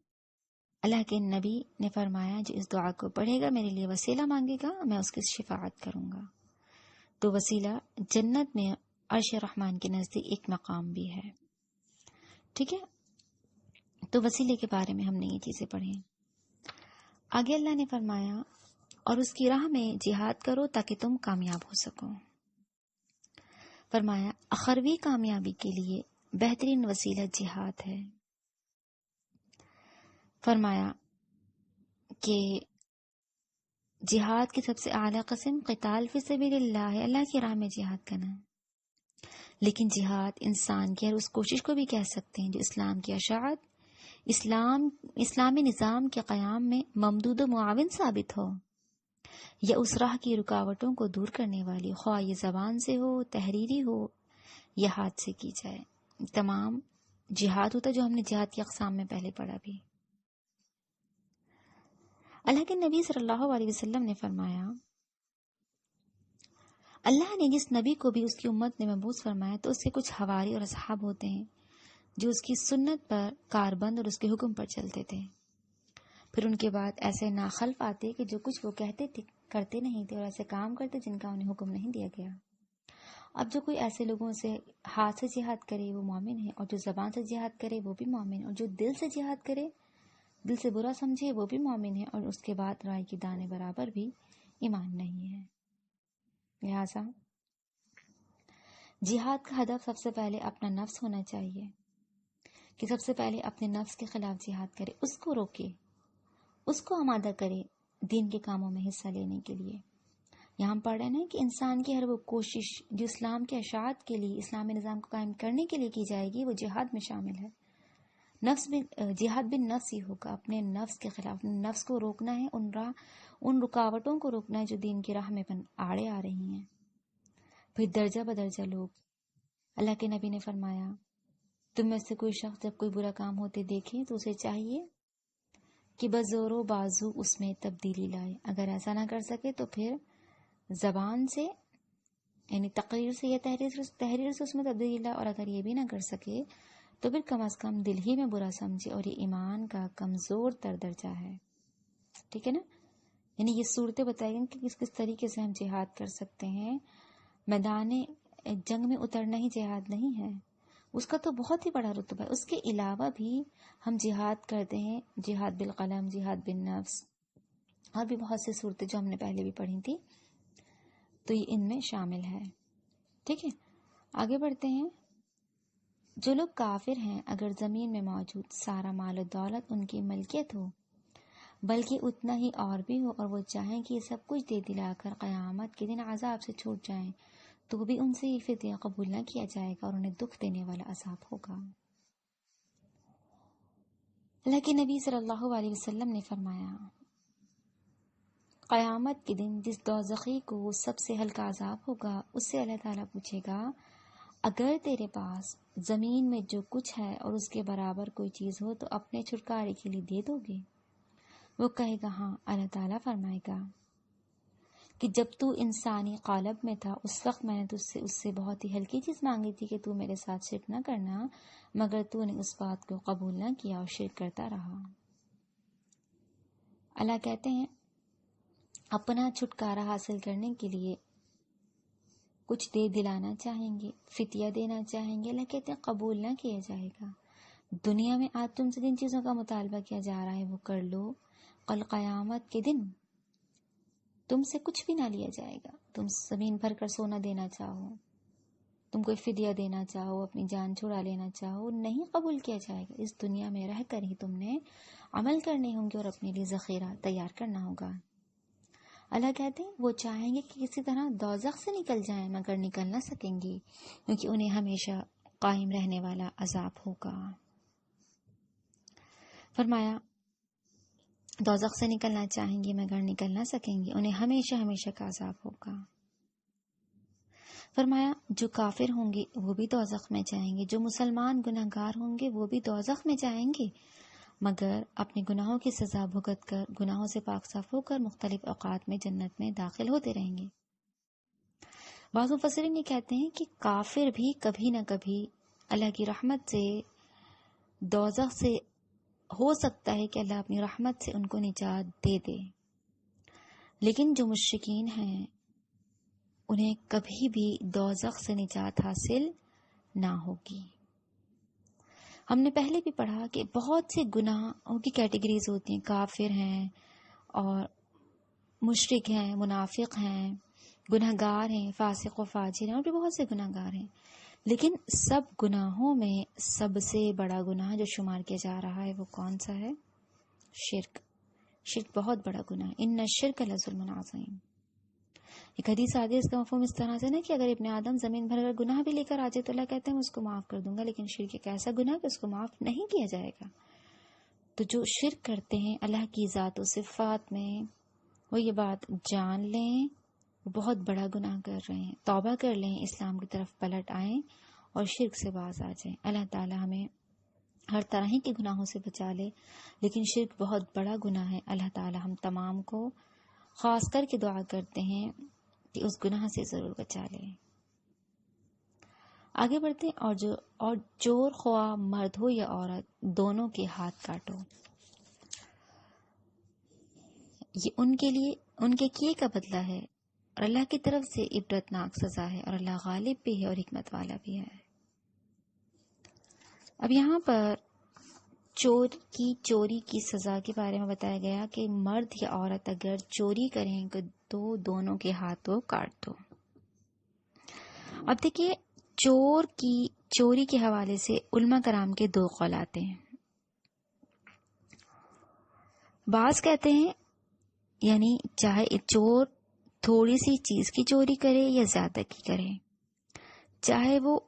اللہ کے نبی نے فرمایا جو اس دعا کو پڑھے گا میرے لیے وسیلہ مانگے گا میں اس کی شفاعت کروں گا۔ تو وسیلہ جنت میں عرش رحمان کے نزدیک ایک مقام بھی ہے۔ ٹھیک ہے، تو وسیلے کے بارے میں ہم نے یہ چیزیں پڑھی۔ آگے اللہ نے فرمایا اور اس کی راہ میں جہاد کرو تاکہ تم کامیاب ہو سکو۔ فرمایا اخروی کامیابی کے لیے بہترین وسیلہ جہاد ہے۔ فرمایا کہ جہاد کی سب سے اعلیٰ قسم قتال فی سبیل اللہ ہے، اللہ کی راہ میں جہاد کرنا ہے۔ لیکن جہاد انسان کی ہر اس کوشش کو بھی کہہ سکتے ہیں جو اسلام کی اشاعت، اسلامی نظام کے قیام میں ممدود و معاون ثابت ہو، یا اس راہ کی رکاوٹوں کو دور کرنے والی، خواہ یہ زبان سے ہو، تحریری ہو یا ہاتھ سے کی جائے۔ تمام جہاد ہوتا جو ہم نے جہاد کی اقسام میں پہلے پڑھا بھی۔ اللہ کے نبی صلی اللہ علیہ وسلم نے فرمایا اللہ نے جس نبی کو بھی اس کی امت نے مبعوث فرمایا تو اس کے کچھ حواری اور اصحاب ہوتے ہیں جو اس کی سنت پر کاربند اور اس کے حکم پر چلتے تھے۔ پھر ان کے بعد ایسے ناخلف آتے کہ جو کچھ وہ کہتے تھے کرتے نہیں تھے، اور ایسے کام کرتے جن کا انہیں حکم نہیں دیا گیا۔ اب جو کوئی ایسے لوگوں سے ہاتھ سے جہاد کرے وہ مومن ہے، اور جو زبان سے جہاد کرے وہ بھی مومن ہے، اور جو دل سے جہاد کرے، دل سے برا سمجھے وہ بھی مومن ہے، اور اس کے بعد رائے کی دانے برابر بھی ایمان نہیں ہے۔ لہذا جہاد کا ہدف سب سے پہلے اپنا نفس ہونا چاہیے کہ سب سے پہلے اپنے نفس کے خلاف جہاد کرے، اس کو روکے، اس کو آمادہ کرے دین کے کاموں میں حصہ لینے کے لیے۔ یہاں ہم پڑھ رہے ہیں کہ انسان کی ہر وہ کوشش جو اسلام کے اشاعت کے لیے، اسلامی نظام کو قائم کرنے کے لیے کی جائے گی وہ جہاد میں شامل ہے۔ جہاد بن نفس ہی ہوگا، اپنے نفس کے خلاف، اپنے نفس کو روکنا ہے، ان رکاوٹوں کو روکنا ہے جو دین کی راہ میں آڑے آ رہی ہیں۔ پھر درجہ بدرجہ لوگ، اللہ کے نبی نے فرمایا تم میں سے کوئی شخص جب کوئی برا کام ہوتے دیکھے تو اسے چاہیے کہ بزور و بازو اس میں تبدیلی لائے، اگر ایسا نہ کر سکے تو پھر زبان سے یعنی تقریر سے یا تحریر سے اس میں تبدیلی لائے، اور اگر یہ بھی نہ کر سکے تو پھر کم از کم دل ہی میں برا سمجھے، اور یہ ایمان کا کمزور تر درجہ ہے۔ ٹھیک ہے نا، یعنی یہ صورتیں بتائی گئی کہ کس کس طریقے سے ہم جہاد کر سکتے ہیں۔ میدان جنگ میں اترنا ہی جہاد نہیں ہے، اس کا تو بہت ہی بڑا رتبہ ہے۔ اس کے علاوہ بھی ہم جہاد کرتے ہیں، جہاد بالقلم، جہاد بالنفس، اور بھی بہت سی صورتیں جو ہم نے پہلے بھی پڑھی تھی، تو یہ ان میں شامل ہے۔ ٹھیک ہے، آگے بڑھتے ہیں۔ جو لوگ کافر ہیں اگر زمین میں موجود سارا مال و دولت ان کی ملکیت ہو، بلکہ اتنا ہی اور بھی ہو، اور وہ چاہیں کہ یہ سب کچھ دے دلا کر قیامت کے دن عذاب سے چھوٹ جائیں، تو بھی ان سے یہ فدیہ قبول نہ کیا جائے گا اور انہیں دکھ دینے والا عذاب ہوگا۔ اللہ کے نبی صلی اللہ علیہ وسلم نے فرمایا قیامت کے دن جس دوزخی کو سب سے ہلکا عذاب ہوگا اس سے اللہ تعالیٰ پوچھے گا اگر تیرے پاس زمین میں جو کچھ ہے اور اس کے برابر کوئی چیز ہو تو اپنے چھٹکارے کے لیے دے دو گے؟ وہ کہے گا ہاں۔ اللہ تعالیٰ فرمائے گا کہ جب تو انسانی قالب میں تھا اس وقت میں نے اس سے بہت ہی ہلکی چیز مانگی تھی کہ تو میرے ساتھ شرک نہ کرنا، مگر تو نے اس بات کو قبول نہ کیا اور شرک کرتا رہا۔ اللہ کہتے ہیں اپنا چھٹکارا حاصل کرنے کے لیے کچھ دے دلانا چاہیں گے، فتیہ دینا چاہیں گے، اللہ کہتے ہیں قبول نہ کیا جائے گا۔ دنیا میں آج تم سے جن چیزوں کا مطالبہ کیا جا رہا ہے وہ کر لو، کل قیامت کے دن تم سے کچھ بھی نہ لیا جائے گا۔ تم زمین بھر کر سونا دینا چاہو، تم کوئی فدیہ دینا چاہو، اپنی جان چھڑا لینا چاہو، نہیں قبول کیا جائے گا۔ اس دنیا میں رہ کر ہی تم نے عمل کرنے ہوں گے اور اپنے لیے ذخیرہ تیار کرنا ہوگا۔ اللہ کہتے ہیں وہ چاہیں گے کہ کسی طرح دوزخ سے نکل جائیں مگر نکل نہ سکیں گے، کیونکہ انہیں ہمیشہ قائم رہنے والا عذاب ہوگا۔ فرمایا دوزخ سے نکلنا چاہیں گے مگر نکل نہ سکیں گے، انہیں ہمیشہ ہمیشہ کا عذاب ہوگا۔ فرمایا جو کافر ہوں گے وہ بھی دوزخ میں جائیں گے، جو مسلمان گناہ گار ہوں گے وہ بھی دوزخ میں جائیں گے، مگر اپنے گناہوں کی سزا بھگت کر گناہوں سے پاک صاف ہو کر مختلف اوقات میں جنت میں داخل ہوتے رہیں گے۔ بعض مفسرین یہ کہتے ہیں کہ کافر بھی کبھی نہ کبھی اللہ کی رحمت سے دوزخ سے ہو سکتا ہے کہ اللہ اپنی رحمت سے ان کو نجات دے دے، لیکن جو مشرکین ہیں انہیں کبھی بھی دوزخ سے نجات حاصل نہ ہوگی۔ ہم نے پہلے بھی پڑھا کہ بہت سے گناہوں کی کیٹیگریز ہوتی ہیں، کافر ہیں اور مشرک ہیں، منافق ہیں، گناہ گار ہیں، فاسق و فاجر ہیں، اور بھی بہت سے گناہ گار ہیں، لیکن سب گناہوں میں سب سے بڑا گناہ جو شمار کیا جا رہا ہے وہ کون سا ہے؟ شرک۔ شرک بہت بڑا گناہ ہے، ان الشرک لظلم عظیم۔ ایک حدیث آگے اس کا مفہوم اس طرح سے نا کہ اگر ابن آدم زمین بھر کر گناہ بھی لے کر آ جائے تو اللہ کہتے ہیں میں اس کو معاف کر دوں گا، لیکن شرک ایک ایسا گناہ کہ اس کو معاف نہیں کیا جائے گا۔ تو جو شرک کرتے ہیں اللہ کی ذات و صفات میں، وہ یہ بات جان لیں وہ بہت بڑا گناہ کر رہے ہیں، توبہ کر لیں، اسلام کی طرف پلٹ آئیں اور شرک سے باز آ جائیں۔ اللہ تعالی ہمیں ہر طرح ہی کے گناہوں سے بچا لے، لیکن شرک بہت بڑا گناہ ہے۔ اللہ تعالی ہم تمام کو خاص کر کے دعا کرتے ہیں کہ اس گناہ سے ضرور بچا لے۔ آگے بڑھتے ہیں، اور چور خواہ مرد ہو یا عورت دونوں کے ہاتھ کاٹو۔ یہ ان کے کیے کا بدلہ ہے اور اللہ کی طرف سے عبرتناک سزا ہے، اور اللہ غالب بھی ہے اور حکمت والا بھی ہے۔ اب یہاں پر چوری کی سزا کے بارے میں بتایا گیا کہ مرد یا عورت اگر چوری کریں تو دونوں کے ہاتھوں کاٹ دو۔ اب دیکھیے چوری کے حوالے سے علماء کرام کے دو قول آتے ہیں۔ بعض کہتے ہیں یعنی چاہے چور تھوڑی سی چیز کی چوری کرے یا زیادہ کی کرے، چاہے وہ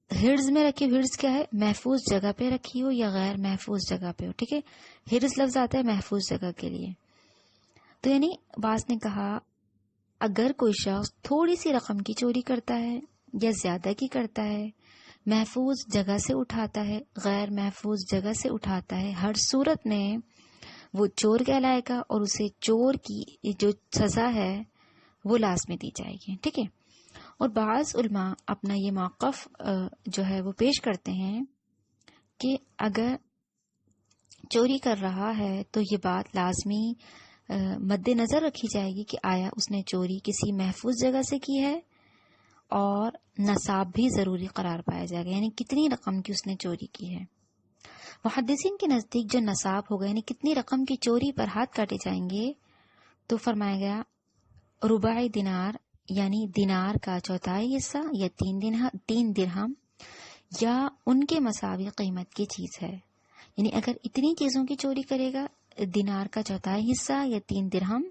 ہرز میں رکھی، ہرز کیا ہے؟ محفوظ جگہ پہ رکھی ہو یا غیر محفوظ جگہ پہ ہو، ٹھیک ہے؟ ہرز لفظ آتا ہے محفوظ جگہ کے لیے۔ تو یعنی بعض نے کہا اگر کوئی شخص تھوڑی سی رقم کی چوری کرتا ہے یا زیادہ کی کرتا ہے، محفوظ جگہ سے اٹھاتا ہے، غیر محفوظ جگہ سے اٹھاتا ہے، ہر صورت میں وہ چور کہلائے گا اور اسے چور کی جو سزا ہے وہ لازمی دی جائے گی، ٹھیک ہے؟ اور بعض علماء اپنا یہ موقف جو ہے وہ پیش کرتے ہیں کہ اگر چوری کر رہا ہے تو یہ بات لازمی مد نظر رکھی جائے گی کہ آیا اس نے چوری کسی محفوظ جگہ سے کی ہے، اور نصاب بھی ضروری قرار پایا جائے گا، یعنی کتنی رقم کی اس نے چوری کی ہے۔ محدثین کے نزدیک جو نصاب ہوگا یعنی کتنی رقم کی چوری پر ہاتھ کاٹے جائیں گے، تو فرمایا گیا ربع دینار، یعنی دینار کا چوتھائی حصہ یا 3 درہم یا ان کے مساوی قیمت کی چیز ہے۔ یعنی اگر اتنی چیزوں کی چوری کرے گا، دینار کا چوتھائی حصہ یا 3 درہم،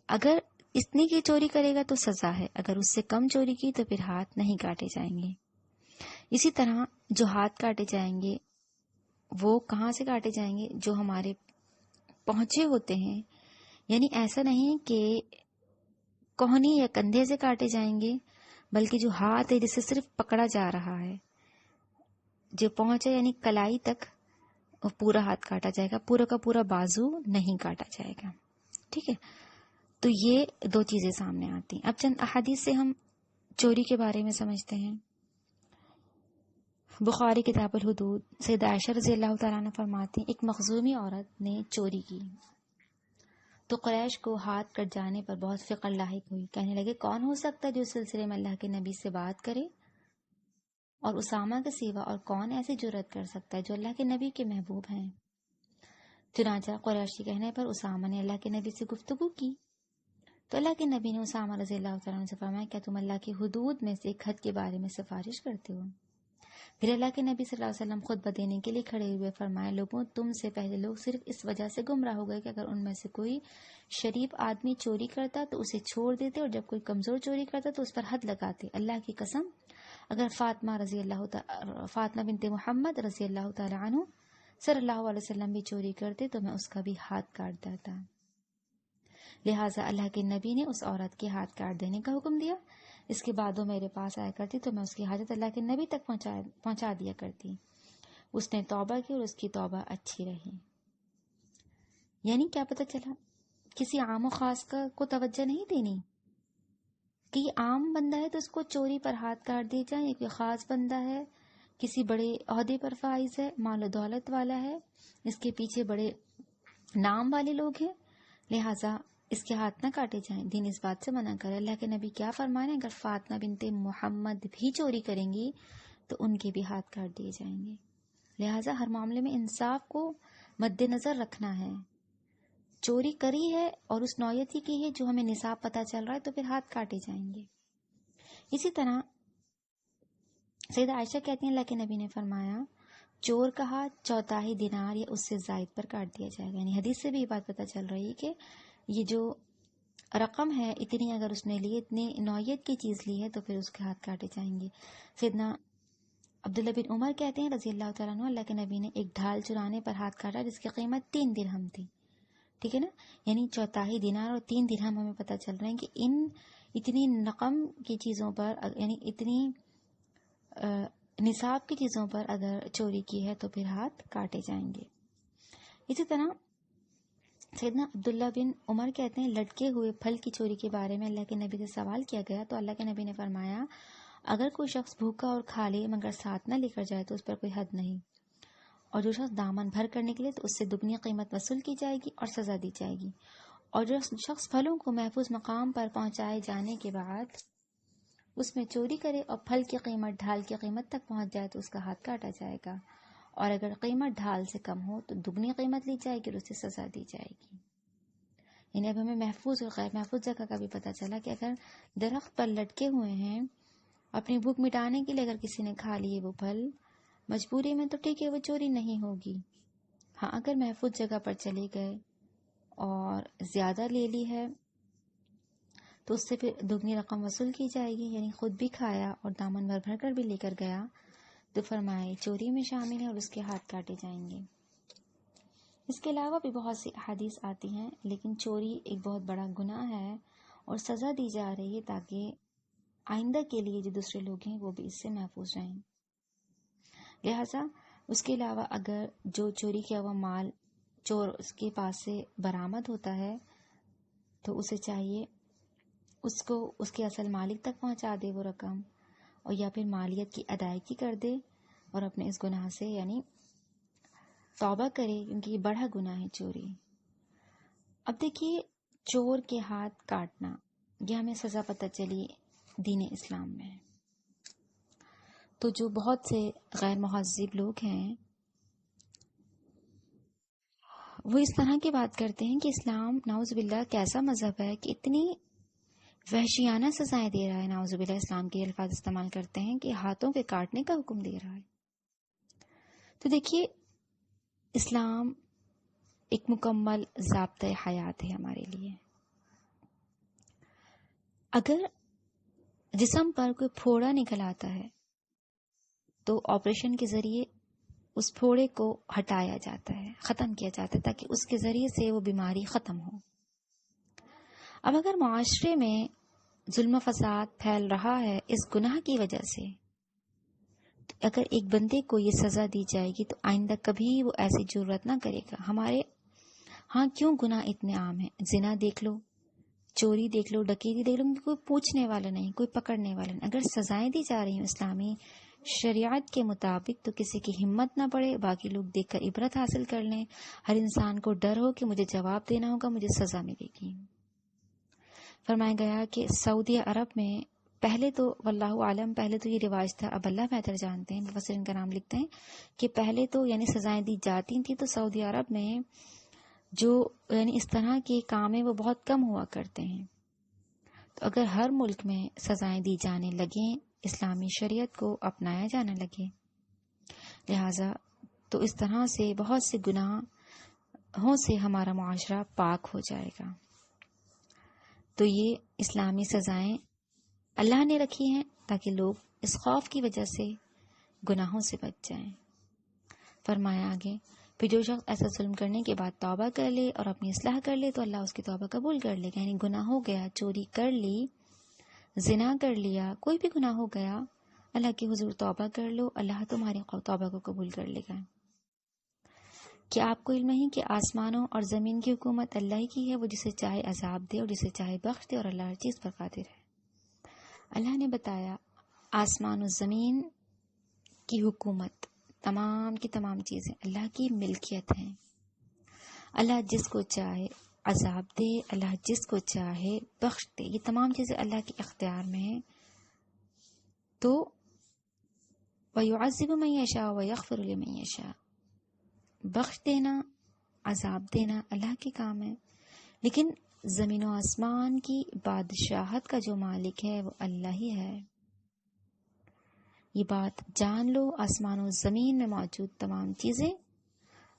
اگر اتنی کی چوری کرے گا تو سزا ہے، اگر اس سے کم چوری کی تو پھر ہاتھ نہیں کاٹے جائیں گے۔ اسی طرح جو ہاتھ کاٹے جائیں گے وہ کہاں سے کاٹے جائیں گے؟ جو ہمارے پہنچے ہوتے ہیں یعنی ایسا نہیں کہ کوہنی یا کندھے سے کاٹے جائیں گے، بلکہ جو ہاتھ ہے جسے صرف پکڑا جا رہا ہے، جو پہنچے یعنی کلائی تک، وہ پورا ہاتھ کاٹا جائے گا، پورا کا پورا بازو نہیں کاٹا جائے گا. ٹھیک ہے، تو یہ دو چیزیں سامنے آتی ہیں. اب چند احادیث سے ہم چوری کے بارے میں سمجھتے ہیں. بخاری کتاب الحدود، سیدہ عائشہ رضی اللہ تعالیٰ عنہ فرماتی ہیں ایک مخزومی عورت نے چوری کی تو قریش کو ہاتھ کٹ جانے پر بہت فکر لاحق ہوئی. کہنے لگے کون ہو سکتا ہے جو اس سلسلے میں اللہ کے نبی سے بات کرے، اور اسامہ کے سوا اور کون ایسی جرأت کر سکتا ہے جو اللہ کے نبی کے محبوب ہیں. چنانچہ قریش کے کہنے پر اسامہ نے اللہ کے نبی سے گفتگو کی تو اللہ کے نبی نے اسامہ رضی اللہ تعالیٰ عنہ سے فرمایا کیا تم اللہ کی حدود میں سے ایک حد کے بارے میں سفارش کرتے ہو؟ پھر اللہ کے نبی صلی اللہ علیہ وسلم خطبہ دینے کے لیے کھڑے ہوئے فرمایا لوگوں، تم سے پہلے لوگ صرف اس وجہ سے گمراہ ہو گئے کہ اگر ان میں سے کوئی شریف آدمی چوری کرتا تو اسے چھوڑ دیتے، اور جب کوئی کمزور چوری کرتا تو اس پر حد لگاتے. اللہ کی قسم اگر فاطمہ بنت محمد رضی اللہ تعالی عنہ صلی اللہ علیہ وسلم بھی چوری کرتے تو میں اس کا بھی ہاتھ کاٹ دیتا. لہٰذا اللہ کے نبی نے اس عورت کے ہاتھ کاٹ دینے کا حکم دیا. اس کے بعد وہ میرے پاس آیا کرتی تو میں اس کی حاجت اللہ کے نبی تک پہنچا دیا کرتی. اس نے توبہ کی اور اس کی توبہ اچھی رہی. یعنی کیا پتہ چلا، کسی عام و خاص کو توجہ نہیں دینی کہ یہ عام بندہ ہے تو اس کو چوری پر ہاتھ کاٹ دی جائے، یا کوئی خاص بندہ ہے، کسی بڑے عہدے پر فائز ہے، مال و دولت والا ہے، اس کے پیچھے بڑے نام والے لوگ ہیں، لہٰذا اس کے ہاتھ نہ کاٹے جائیں. دین اس بات سے منع کرے. اللہ کے نبی کیا فرمانے، اگر فاطمہ بنت محمد بھی چوری کریں گی تو ان کے بھی ہاتھ کاٹ دیے جائیں گے. لہٰذا ہر معاملے میں انصاف کو مد نظر رکھنا ہے. چوری کری ہے اور اس نوعیت کی ہے جو ہمیں نصاب پتہ چل رہا ہے تو پھر ہاتھ کاٹے جائیں گے. اسی طرح سیدہ عائشہ کہتی ہیں اللہ کے نبی نے فرمایا چور کا ہاتھ 4 دینار یا اس سے زائد پر کاٹ دیا جائے گا. یعنی حدیث سے بھی یہ بات پتہ چل رہی ہے کہ یہ جو رقم ہے اتنی اگر اس نے لی، اتنی نوعیت کی چیز لی ہے تو پھر اس کے ہاتھ کاٹے جائیں گے. سیدنا عبداللہ بن عمر کہتے ہیں رضی اللہ تعالیٰ عنہ اللہ کے نبی نے ایک ڈھال چرانے پر ہاتھ کاٹا جس کی قیمت 3 درہم تھی. ٹھیک ہے نا، یعنی 4 دینار اور 3 درہم ہمیں پتہ چل رہے ہیں کہ اتنی رقم کی چیزوں پر، یعنی اتنی نصاب کی چیزوں پر اگر چوری کی ہے تو پھر ہاتھ کاٹے جائیں گے. اسی طرح سیدنا عبداللہ بن عمر کہتے ہیں لٹکے ہوئے پھل کی چوری کے بارے میں اللہ کے نبی سے سوال کیا گیا تو اللہ کے نبی نے فرمایا اگر کوئی شخص بھوکا اور کھا لے مگر ساتھ نہ لے کر جائے تو اس پر کوئی حد نہیں، اور جو شخص دامن بھر کر نکلے تو اس سے دگنی قیمت وصول کی جائے گی اور سزا دی جائے گی، اور جو شخص پھلوں کو محفوظ مقام پر پہنچائے جانے کے بعد اس میں چوری کرے اور پھل کی قیمت ڈھال کی قیمت تک پہنچ جائے تو اس کا ہاتھ کاٹا جائے گا، اور اگر قیمت ڈھال سے کم ہو تو دگنی قیمت لی جائے گی اور اسے سزا دی جائے گی. یعنی اب ہمیں محفوظ اور غیر محفوظ جگہ کا بھی پتہ چلا کہ اگر درخت پر لٹکے ہوئے ہیں اپنی بھوک مٹانے کے لیے اگر کسی نے کھا لیے وہ پھل مجبوری میں تو ٹھیک ہے، وہ چوری نہیں ہوگی. ہاں اگر محفوظ جگہ پر چلے گئے اور زیادہ لے لی ہے تو اس سے پھر دگنی رقم وصول کی جائے گی. یعنی خود بھی کھایا اور دامن بھر بھر کر بھی لے کر گیا تو فرمائے چوری میں شامل ہے اور اس کے ہاتھ کاٹے جائیں گے. اس کے علاوہ بھی بہت سی احادیث آتی ہیں، لیکن چوری ایک بہت بڑا گناہ ہے اور سزا دی جا رہی ہے تاکہ آئندہ کے لیے جو دوسرے لوگ ہیں وہ بھی اس سے محفوظ رہیں. لہٰذا اس کے علاوہ اگر جو چوری کیا ہوا مال چور اس کے پاس سے برآمد ہوتا ہے تو اسے چاہیے اس کو اس کے اصل مالک تک پہنچا دے وہ رقم، اور یا پھر مالیت کی ادائیگی کر دے اور اپنے اس گناہ سے یعنی توبہ کرے، کیونکہ یہ بڑا گناہ ہے چوری. اب دیکھیے چور کے ہاتھ کاٹنا، یہ ہمیں سزا پتہ چلی دین اسلام میں. تو جو بہت سے غیر مہذب لوگ ہیں وہ اس طرح کی بات کرتے ہیں کہ اسلام نعوذ باللہ کیسا مذہب ہے کہ اتنی وحشیانہ سزائیں دے رہا ہے. نعوذ باللہ اسلام کے الفاظ استعمال کرتے ہیں کہ ہاتھوں کے کاٹنے کا حکم دے رہا ہے. تو دیکھیے اسلام ایک مکمل ضابطۂ حیات ہے ہمارے لیے. اگر جسم پر کوئی پھوڑا نکل آتا ہے تو آپریشن کے ذریعے اس پھوڑے کو ہٹایا جاتا ہے، ختم کیا جاتا ہے تاکہ اس کے ذریعے سے وہ بیماری ختم ہو. اب اگر معاشرے میں ظلم و فساد پھیل رہا ہے اس گناہ کی وجہ سے، تو اگر ایک بندے کو یہ سزا دی جائے گی تو آئندہ کبھی وہ ایسی جرات نہ کرے گا۔ ہمارے ہاں کیوں گناہ اتنے عام ہیں؟ زنا دیکھ لو، چوری دیکھ لو، ڈکیتی دیکھ لو، کوئی پوچھنے والا نہیں، کوئی پکڑنے والا نہیں۔ اگر سزائیں دی جا رہی ہیں اسلامی شریعت کے مطابق تو کسی کی ہمت نہ پڑے، باقی لوگ دیکھ کر عبرت حاصل کر لیں۔ ہر انسان کو ڈر ہو کہ مجھے جواب دینا ہوگا، مجھے سزا ملے گی۔ فرمایا گیا کہ سعودی عرب میں پہلے تو واللہ عالم پہلے تو یہ رواج تھا، اب اللہ بہتر جانتے ہیں، مفسرین کا نام لکھتے ہیں کہ پہلے تو یعنی سزائیں دی جاتی تھیں تو سعودی عرب میں جو یعنی اس طرح کے کام ہیں وہ بہت کم ہوا کرتے ہیں۔ تو اگر ہر ملک میں سزائیں دی جانے لگیں، اسلامی شریعت کو اپنایا جانے لگے، لہذا تو اس طرح سے بہت سے گناہوں سے ہمارا معاشرہ پاک ہو جائے گا۔ تو یہ اسلامی سزائیں اللہ نے رکھی ہیں تاکہ لوگ اس خوف کی وجہ سے گناہوں سے بچ جائیں۔ فرمایا آگے، پھر جو شخص ایسا ظلم کرنے کے بعد توبہ کر لے اور اپنی اصلاح کر لے تو اللہ اس کی توبہ قبول کر لے گا۔ یعنی گناہ ہو گیا، چوری کر لی، زنا کر لیا، کوئی بھی گناہ ہو گیا، اللہ کی حضور توبہ کر لو، اللہ تمہاری توبہ کو قبول کر لے گا۔ کیا آپ کو علم ہے کہ آسمانوں اور زمین کی حکومت اللہ ہی کی ہے؟ وہ جسے چاہے عذاب دے اور جسے چاہے بخش دے، اور اللہ ہر چیز پر قادر ہے۔ اللہ نے بتایا آسمان و زمین کی حکومت، تمام کی تمام چیزیں اللہ کی ملکیت ہیں۔ اللہ جس کو چاہے عذاب دے، اللہ جس کو چاہے بخش دے، یہ تمام چیزیں اللہ کے اختیار میں ہیں۔ تو وَيُعَذِّبُ مَن يَشَاءُ وَيَغْفِرُ لِمَن يَشَاءُ، بخش دینا، عذاب دینا اللہ کے کام ہے، لیکن زمین و آسمان کی بادشاہت کا جو مالک ہے وہ اللہ ہی ہے۔ یہ بات جان لو، آسمان و زمین میں موجود تمام چیزیں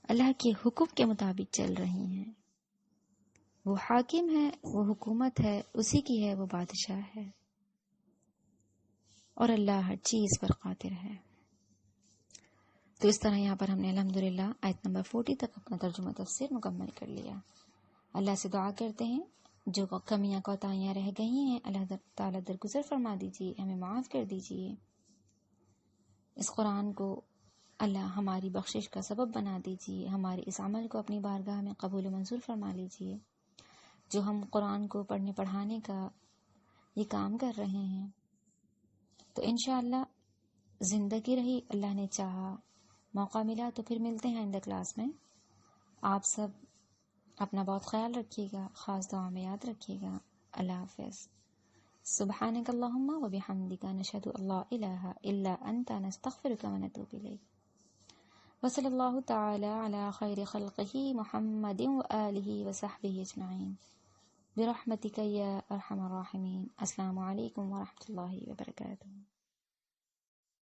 اللہ کے حکم کے مطابق چل رہی ہیں۔ وہ حاکم ہے، وہ حکومت ہے، اسی کی ہے، وہ بادشاہ ہے، اور اللہ ہر چیز پر قادر ہے۔ تو اس طرح یہاں پر ہم نے الحمدللہ آیت نمبر 40 تک اپنا ترجمہ تفسیر مکمل کر لیا۔ اللہ سے دعا کرتے ہیں جو کمیاں کوتاہیاں رہ گئی ہیں اللہ تعالیٰ درگزر فرما دیجیے، ہمیں معاف کر دیجیے۔ اس قرآن کو اللہ ہماری بخشش کا سبب بنا دیجیے، ہمارے اس عمل کو اپنی بارگاہ میں قبول و منظور فرما لیجیے۔ جو ہم قرآن کو پڑھنے پڑھانے کا یہ کام کر رہے ہیں تو انشاءاللہ زندگی رہی، اللہ نے چاہا، موقع ملا تو پھر ملتے ہیں آئندہ کلاس میں۔ آپ سب اپنا بہت خیال رکھیے گا، خاص دعا میں یاد رکھیے گا۔ اللہ حافظ۔ سبحانک اللہم و بحمدک، نشہد ان لا الہ الا انت، نستغفرک و نتوب الیک۔ وصلی اللہ تعالی علی خیر خلقہ محمد و آلہ و صحبہ اجمعین برحمتک یا ارحم الراحمین۔ السلام علیکم و رحمۃ اللہ وبرکاتہ۔